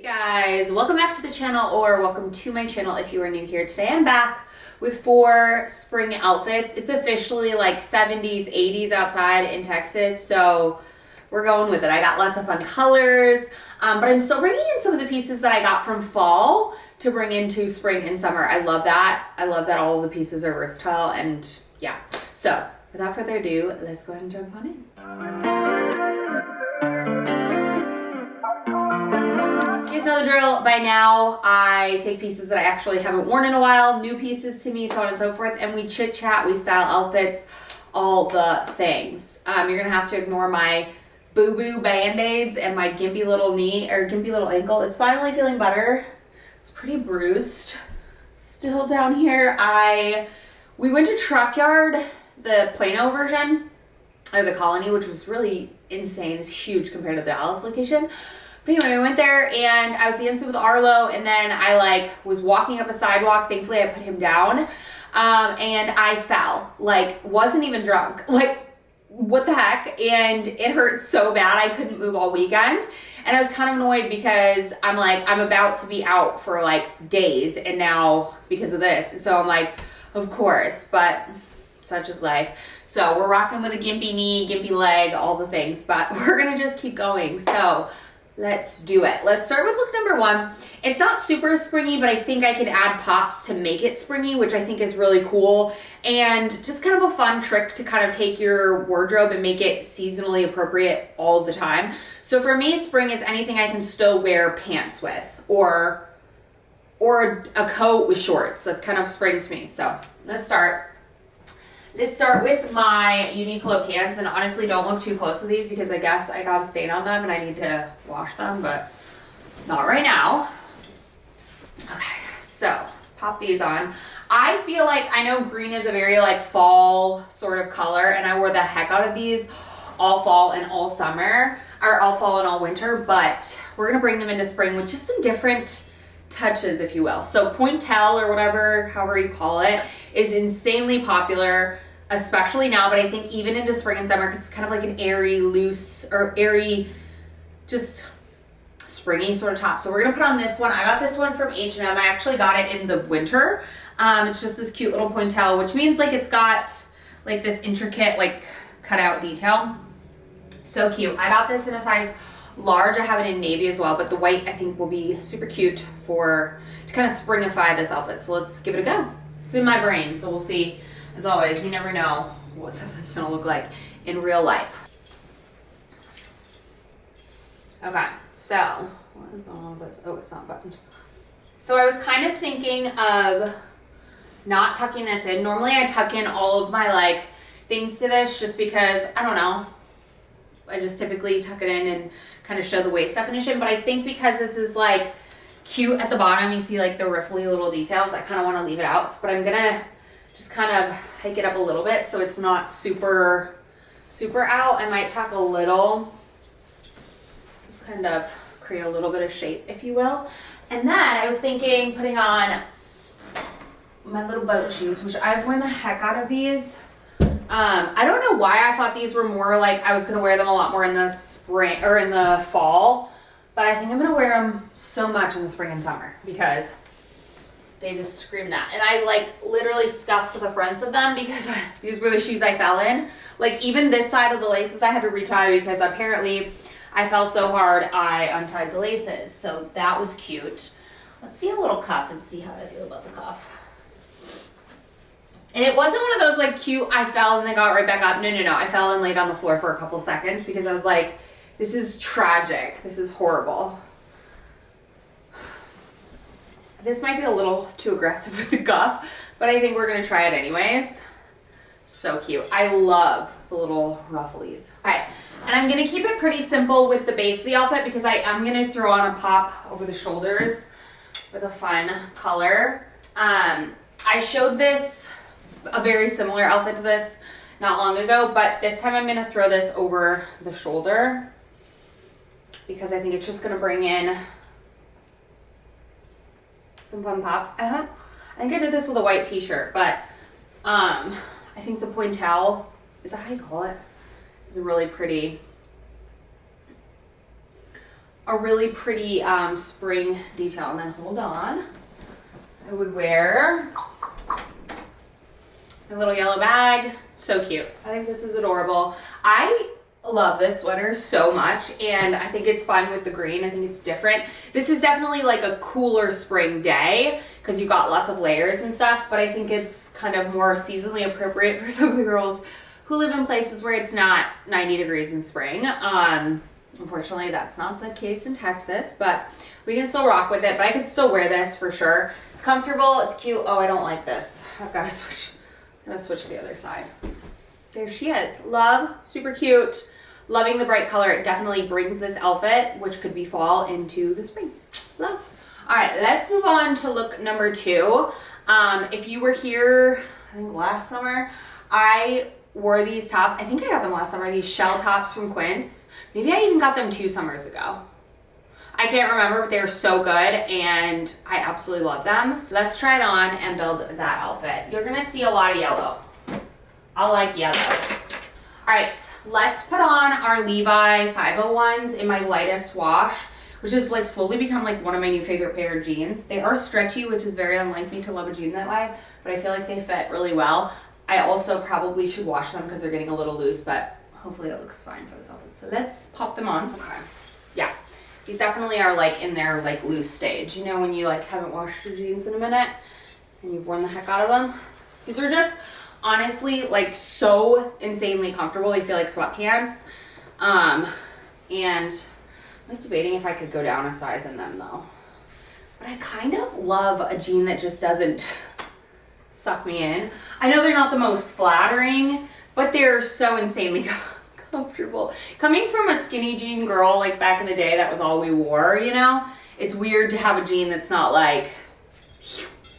Guys, welcome back to the channel, or welcome to my channel if you are new here. Today I'm back with 4 spring outfits. It's officially like 70s, 80s outside in Texas, so we're going with it. I got lots of fun colors, but I'm still bringing in some of the pieces that I got from fall to bring into spring and summer. I love that. I love that all of the pieces are versatile, and yeah. So without further ado, let's go ahead and jump on in. You guys know the drill by now. I take pieces that I actually haven't worn in a while, new pieces to me, so on and so forth, and we chit chat, we style outfits, all the things. You're gonna have to ignore my boo-boo band-aids and my gimpy little knee or gimpy little ankle. It's finally feeling better. It's pretty bruised still down here. We went to Truck Yard, the Plano version, or the Colony, which was really insane. It's huge compared to the Dallas location. But anyway, we went there and I was dancing with Arlo, and then I was walking up a sidewalk. Thankfully I put him down, and I fell. Wasn't even drunk. What the heck? And it hurt so bad I couldn't move all weekend. And I was kind of annoyed because I'm about to be out for days, and now because of this. And so I'm like, of course, but such is life. So we're rocking with a gimpy knee, gimpy leg, all the things, but we're gonna just keep going. So let's do it. Let's start with look number 1. It's not super springy, but I think I can add pops to make it springy, which I think is really cool. And just kind of a fun trick to kind of take your wardrobe and make it seasonally appropriate all the time. So for me, spring is anything I can still wear pants with, or a coat with shorts. That's kind of spring to me. So let's start. Let's start with my Uniqlo pants, and honestly don't look too close to these because I guess I got a stain on them and I need to wash them, but not right now. Okay, so let's pop these on. I feel like, I know green is a very fall sort of color, and I wore the heck out of these all fall and all summer, or all fall and all winter, but we're gonna bring them into spring with just some different touches, if you will. So pointel, or whatever, however you call it, is insanely popular, especially now, but I think even into spring and summer, because it's kind of like an airy, loose, or airy, just springy sort of top. So we're gonna put on this one. I got this one from H&M. I actually got it in the winter. It's just this cute little pointel, which means it's got this intricate cutout detail. So cute. I got this in a size large. I have it in navy as well, but the white I think will be super cute to kind of springify this outfit. So let's give it a go. It's in my brain, so we'll see. As always, you never know what something's gonna look like in real life. Okay, so what is going on with this? Oh, it's not buttoned. So I was kind of thinking of not tucking this in. Normally I tuck in all of my things to this just because, I don't know, I just typically tuck it in and kind of show the waist definition, but I think because this is cute at the bottom, you see the riffly little details, I kind of want to leave it out. But I'm gonna just kind of hike it up a little bit so it's not super out. I might tuck a little, just kind of create a little bit of shape, if you will. And then I was thinking putting on my little boat shoes, which I've worn the heck out of these. I don't know why I thought these were more I was going to wear them a lot more in the spring or in the fall, but I think I'm going to wear them so much in the spring and summer because they just scream that. And I literally scuffed the fronts of them because these were the shoes I fell in. Even this side of the laces I had to retie because apparently I fell so hard I untied the laces. So that was cute. Let's see a little cuff and see how I feel about the cuff. And it wasn't one of those cute, I fell and then got right back up. No. I fell and laid on the floor for a couple seconds because I was this is tragic. This is horrible. This might be a little too aggressive with the cuff, but I think we're gonna try it anyways. So cute. I love the little rufflies. Okay, and I'm gonna keep it pretty simple with the base of the outfit because I am gonna throw on a pop over the shoulders with a fun color. I showed a very similar outfit to this not long ago, but this time I'm gonna throw this over the shoulder because I think it's just gonna bring in some fun pops. I think I did this with a white t-shirt, but I think the pointel, is that how you call it? It's a really pretty a really pretty spring detail. And then hold on, I would wear a little yellow bag. So cute. I think this is adorable. I love this sweater so much, and I think it's fun with the green. I think it's different. This is definitely like a cooler spring day because you got lots of layers and stuff, but I think it's kind of more seasonally appropriate for some of the girls who live in places where it's not 90 degrees in spring. Unfortunately, that's not the case in Texas, but we can still rock with it. But I could still wear this for sure. It's comfortable, it's cute. Oh, I don't like this. I've got to switch. I'm gonna switch to the other side. There she is. Love, super cute. Loving the bright color. It definitely brings this outfit, which could be fall, into the spring. Love. All right, let's move on to look number 2. If you were here, I think last summer, I wore these tops. I think I got them last summer, these shell tops from Quince. Maybe I even got them 2 summers ago. I can't remember, but they're so good and I absolutely love them. So let's try it on and build that outfit. You're gonna see a lot of yellow. I like yellow. All right, let's put on our Levi 501s in my lightest wash, which has like slowly become like one of my new favorite pair of jeans. They are stretchy, which is very unlike me to love a jean that way, but I feel like they fit really well. I also probably should wash them because they're getting a little loose, but hopefully it looks fine for this outfit. So let's pop them on. Okay. Yeah. These definitely are like in their like loose stage. You know when you like haven't washed your jeans in a minute and you've worn the heck out of them? These are just honestly like so insanely comfortable. They feel like sweatpants. And I'm like debating if I could go down a size in them though. But I kind of love a jean that just doesn't suck me in. I know they're not the most flattering, but they're so insanely comfortable. Coming from a skinny jean girl, like back in the day, that was all we wore, you know? It's weird to have a jean that's not like,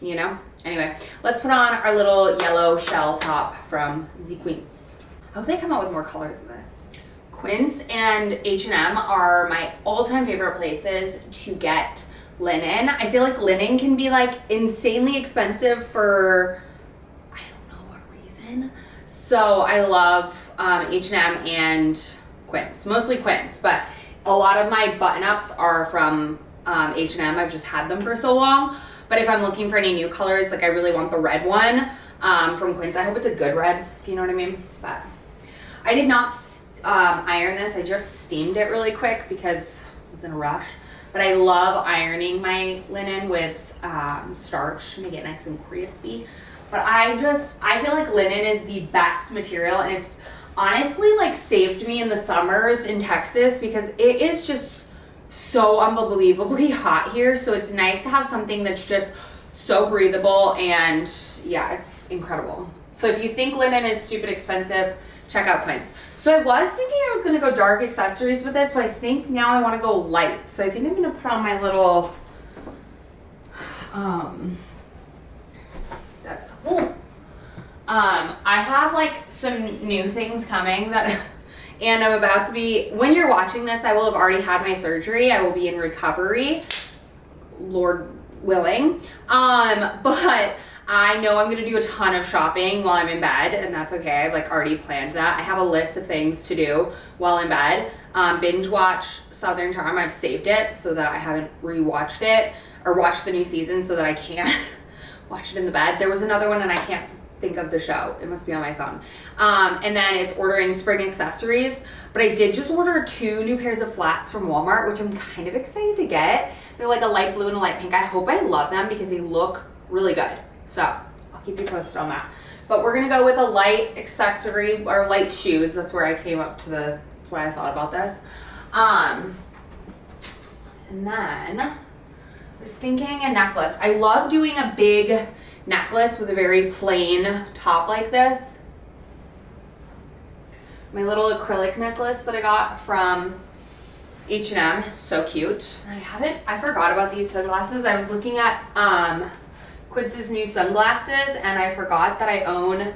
you know? Anyway, let's put on our little yellow shell top from Z Quince. I hope they come out with more colors than this. Quince and H&M are my all-time favorite places to get linen. I feel like linen can be like insanely expensive for, I don't know what reason. So I love H&M and Quince, mostly Quince, but a lot of my button-ups are from H&M. I've just had them for so long. But if I'm looking for any new colors, like I really want the red one from Quince. I hope it's a good red, if you know what I mean. But I did not iron this. I just steamed it really quick because I was in a rush. But I love ironing my linen with starch to make it nice and crispy. But I feel like linen is the best material, and it's honestly like saved me in the summers in Texas because it is just so unbelievably hot here. So it's nice to have something that's just so breathable, and yeah, it's incredible. So if you think linen is stupid expensive, check out Quince. So I was thinking I was gonna go dark accessories with this, but I think now I wanna go light. So I think I'm gonna put on my little, I have like some new things coming that, and I'm about to be, when you're watching this, I will have already had my surgery. I will be in recovery, Lord willing. But I know I'm gonna do a ton of shopping while I'm in bed, and that's okay. I've like already planned that. I have a list of things to do while in bed. Binge watch Southern Charm. I've saved it so that I haven't rewatched it or watched the new season so that I can't watch it in the bed. There was another one and I can't think of the show. It must be on my phone. And then it's ordering spring accessories. But I did just order 2 new pairs of flats from Walmart, which I'm kind of excited to get. They're like a light blue and a light pink. I hope I love them because they look really good. So I'll keep you posted on that. But we're gonna go with a light accessory or light shoes. That's where I came up to that's why I thought about this. And then I was thinking a necklace. I love doing a big necklace with a very plain top like this. My little acrylic necklace that I got from H&M, so cute. And I forgot about these sunglasses. I was looking at Quince's new sunglasses and I forgot that I own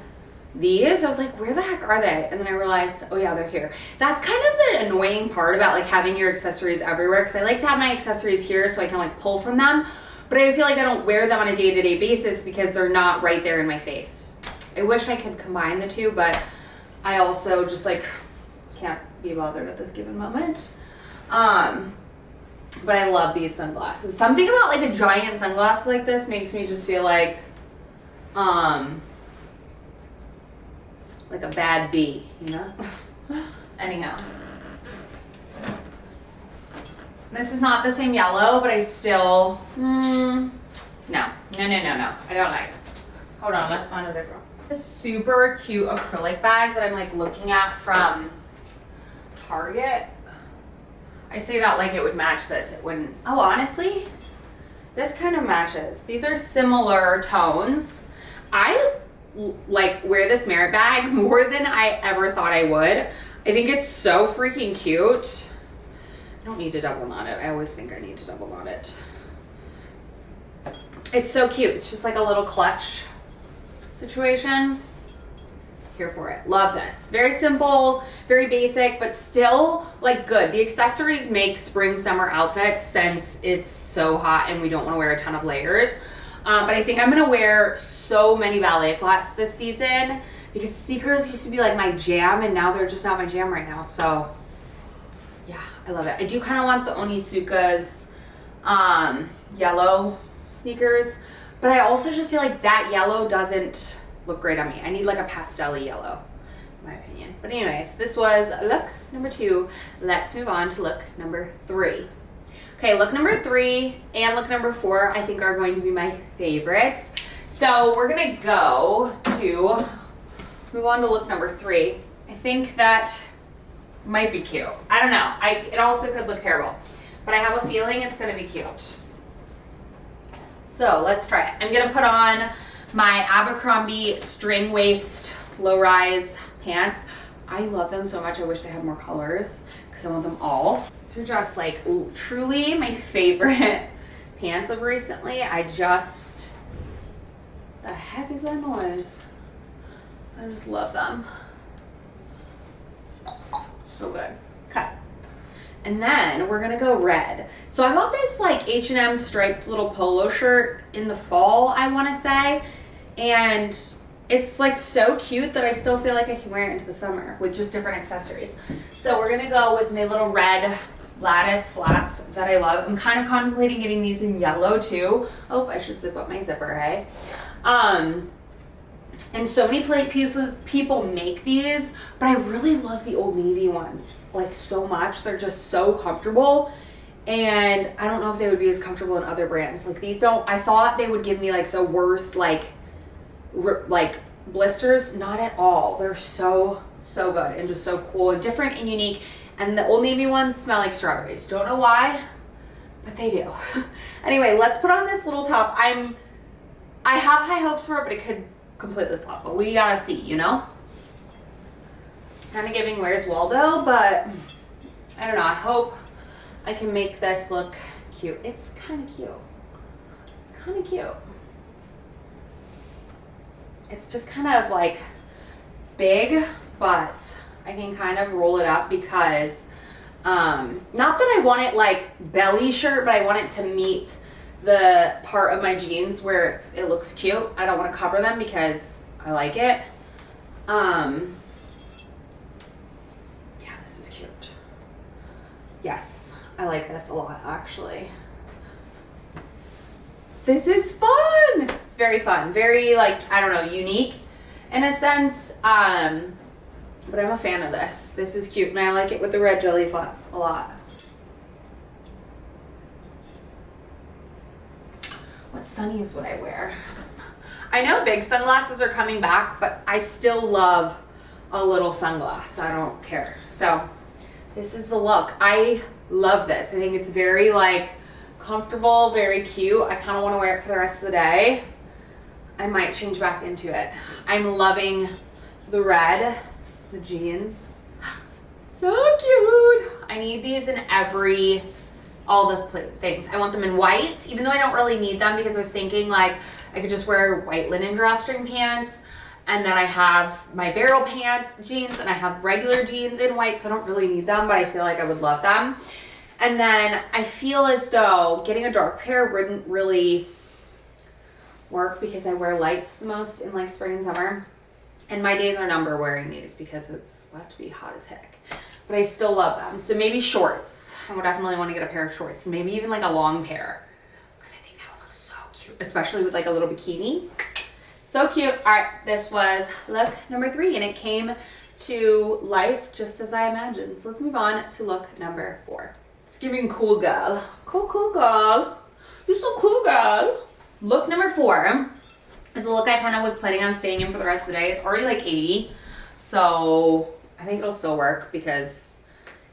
these. I was like, where the heck are they? And then I realized, oh yeah, they're here. That's kind of the annoying part about like having your accessories everywhere, because I like to have my accessories here so I can like pull from them, but I feel like I don't wear them on a day-to-day basis because they're not right there in my face. I wish I could combine the two, but I also just like can't be bothered at this given moment. But I love these sunglasses. Something about like a giant sunglass like this makes me just feel like a bad bee, you know? Anyhow. This is not the same yellow, but I still, no. I don't like it. Hold on, let's find a different. This super cute acrylic bag that I'm like looking at from Target. I say that like it would match this. It wouldn't. Oh, honestly, this kind of matches. These are similar tones. I like wear this Merit bag more than I ever thought I would. I think it's so freaking cute. I don't need to double knot it. I always think I need to double knot it. It's so cute. It's just like a little clutch situation. Here for it. Love this. Very simple, very basic, but still like good. The accessories make spring summer outfits since it's so hot and we don't want to wear a ton of layers. But I think I'm gonna wear so many ballet flats this season because sneakers used to be like my jam and now they're just not my jam right now. So yeah, I love it. I do kind of want the Onitsuka's yellow sneakers, but I also just feel like that yellow doesn't look great on me. I need like a pastel-y yellow, in my opinion. But anyways, this was look number 2. Let's move on to look number 3. Okay, look number 3 and look number 4 I think are going to be my favorites. So we're gonna move on to look number 3. I think that might be cute. I don't know. It also could look terrible, but I have a feeling it's gonna be cute. So let's try it. I'm gonna put on my Abercrombie string waist low-rise pants. I love them so much. I wish they had more colors because I want them all. These are just like truly my favorite pants of recently. The heck is that noise? I just love them. So good. Okay. And then we're gonna go red. So I bought this like H&M striped little polo shirt in the fall, I wanna say. And it's like so cute that I still feel like I can wear it into the summer with just different accessories. So we're gonna go with my little red lattice flats that I love. I'm kind of contemplating getting these in yellow too. Oh, I should zip up my zipper, hey? And so many people make these, but I really love the Old Navy ones like so much. They're just so comfortable. And I don't know if they would be as comfortable in other brands. Like these don't, I thought they would give me like the worst like blisters. Not at all. They're so good and just so cool and different and unique. And the Old Navy ones smell like strawberries. Don't know why, but they do. Anyway, let's put on this little top. I have high hopes for it, but it could completely flop, but we gotta see, you know? It's kind of giving Where's Waldo, but I don't know. I hope I can make this look cute. It's kind of cute. It's kind of cute. It's just kind of like big, but I can kind of roll it up because not that I want it like belly shirt, but I want it to meet the part of my jeans where it looks cute. I don't want to cover them because I like it. Yeah, this is cute. Yes, I like this a lot actually. This is fun. It's very fun. Very like, I don't know, unique in a sense. But I'm a fan of this. This is cute and I like it with the red jelly flats a lot. What sunnies would I wear? I know big sunglasses are coming back, but I still love a little sunglass. I don't care. So this is the look. I love this. I think it's very like comfortable, very cute. I kind of want to wear it for the rest of the day. I might change back into it. I'm loving the red, the jeans. So cute. I need these in all the things. I want them in white, even though I don't really need them because I was thinking like I could just wear white linen drawstring pants, and then I have my barrel pants jeans and I have regular jeans in white, so I don't really need them, but I feel like I would love them. And then I feel as though getting a dark pair wouldn't really work because I wear lights the most in like spring and summer, and my days are numbered wearing these because it's about to be hot as heck. but I still love them. So maybe shorts. I would definitely want to get a pair of shorts, maybe even like a long pair, because I think that would look so cute, especially with like a little bikini. So cute. All right, this was look number 3, and it came to life just as I imagined. So let's move on to look number 4. It's giving cool girl. Cool girl. You're so cool girl. Look number 4 is a look I kind of was planning on staying in for the rest of the day. It's already like 80, so I think it'll still work because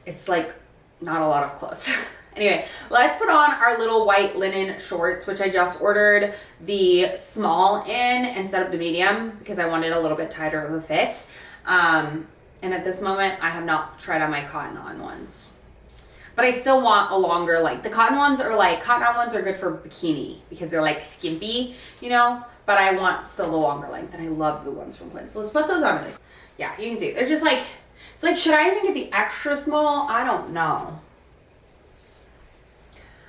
it's like not a lot of clothes. Anyway, let's put on our little white linen shorts, which I just ordered the small in instead of the medium because I wanted a little bit tighter of a fit. And at this moment, I have not tried on my cotton on ones. But I still want a longer, like the cotton ones are good for bikini because they're like skimpy, you know, but I want still the longer length, and I love the ones from Quinn. So let's put those on really. Yeah, you can see, they're just like, it's like, should I even get the extra small? I don't know.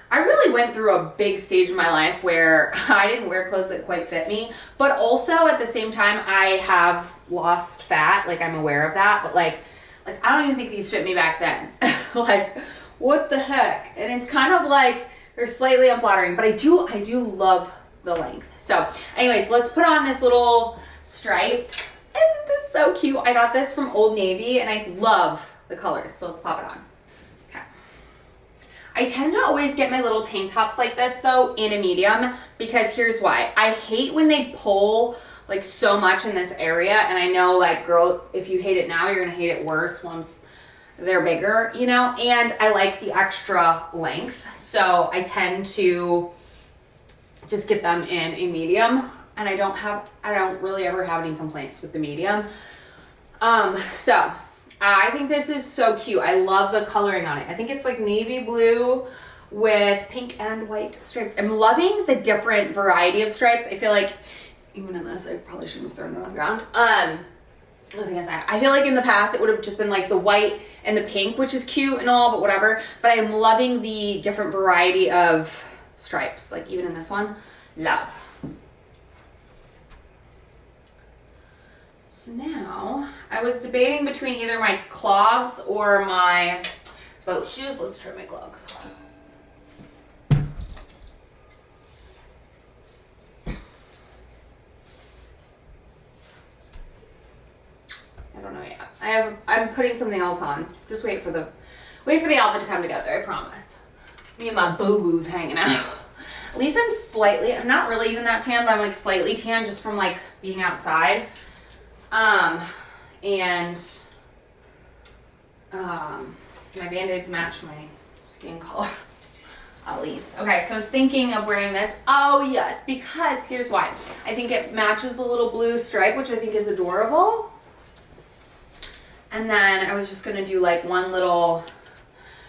I really went through a big stage in my life where I didn't wear clothes that quite fit me, but also at the same time, I have lost fat. Like, I'm aware of that, but like I don't even think these fit me back then. Like, what the heck? And it's kind of like, they're slightly unflattering, but I do love the length. So anyways, let's put on this little striped. Isn't this so cute? I got this from Old Navy and I love the colors. So let's pop it on. I tend to always get my little tank tops like this though in a medium, because here's why. I hate when they pull like so much in this area, and I know like, girl, if you hate it now, you're gonna hate it worse once they're bigger, you know? And I like the extra length, so I tend to just get them in a medium, and I don't really ever have any complaints with the medium. So I think this is so cute. I love the coloring on it. I think it's like navy blue with pink and white stripes. I'm loving the different variety of stripes. I feel like even in this, I probably shouldn't have thrown it on the ground. What was I gonna say? I feel like in the past it would have just been like the white and the pink, which is cute and all, but whatever. But I'm loving the different variety of stripes. Like even in this one, love. So now, I was debating between either my clogs or my boat shoes. Let's try my clogs. I don't know yet. I'm putting something else on. Just wait for the outfit to come together, I promise. Me and my boo-boos hanging out. At least I'm not really even that tan, but I'm like slightly tan just from like being outside. My band-aids match my skin color, at least. Okay, so I was thinking of wearing this. Oh yes, because here's why. I think it matches the little blue stripe, which I think is adorable. And then I was just gonna do like one little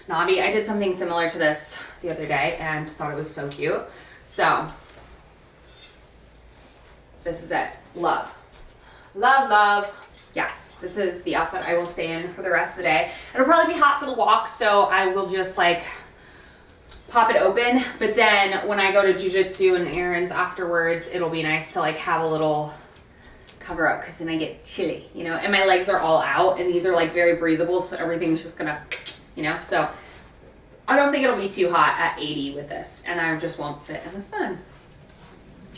knobby. I did something similar to this the other day and thought it was so cute. So this is it. Love. Love, love. Yes, this is the outfit I will stay in for the rest of the day. It'll probably be hot for the walk, so I will just like pop it open. But then when I go to jujitsu and errands afterwards, it'll be nice to like have a little cover up, because then I get chilly, you know, and my legs are all out and these are like very breathable, so everything's just gonna, you know, so I don't think it'll be too hot at 80 with this, and I just won't sit in the sun.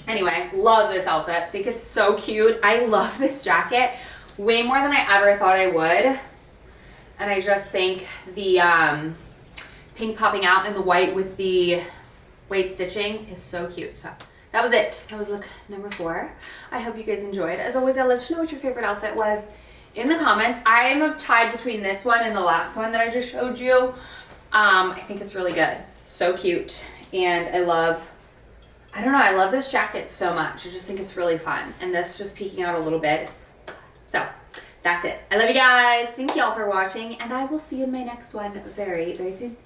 Anyway, love this outfit. I think it's so cute. I love this jacket way more than I ever thought I would. And I just think the pink popping out and the white with the weight stitching is so cute. So that was it. That was look number 4. I hope you guys enjoyed. As always, I'll let you know what your favorite outfit was in the comments. I am tied between this one and the last one that I just showed you. I think it's really good. So cute. And I love this jacket so much. I just think it's really fun. And this just peeking out a little bit is so that's it. I love you guys. Thank you all for watching, and I will see you in my next one very, very soon.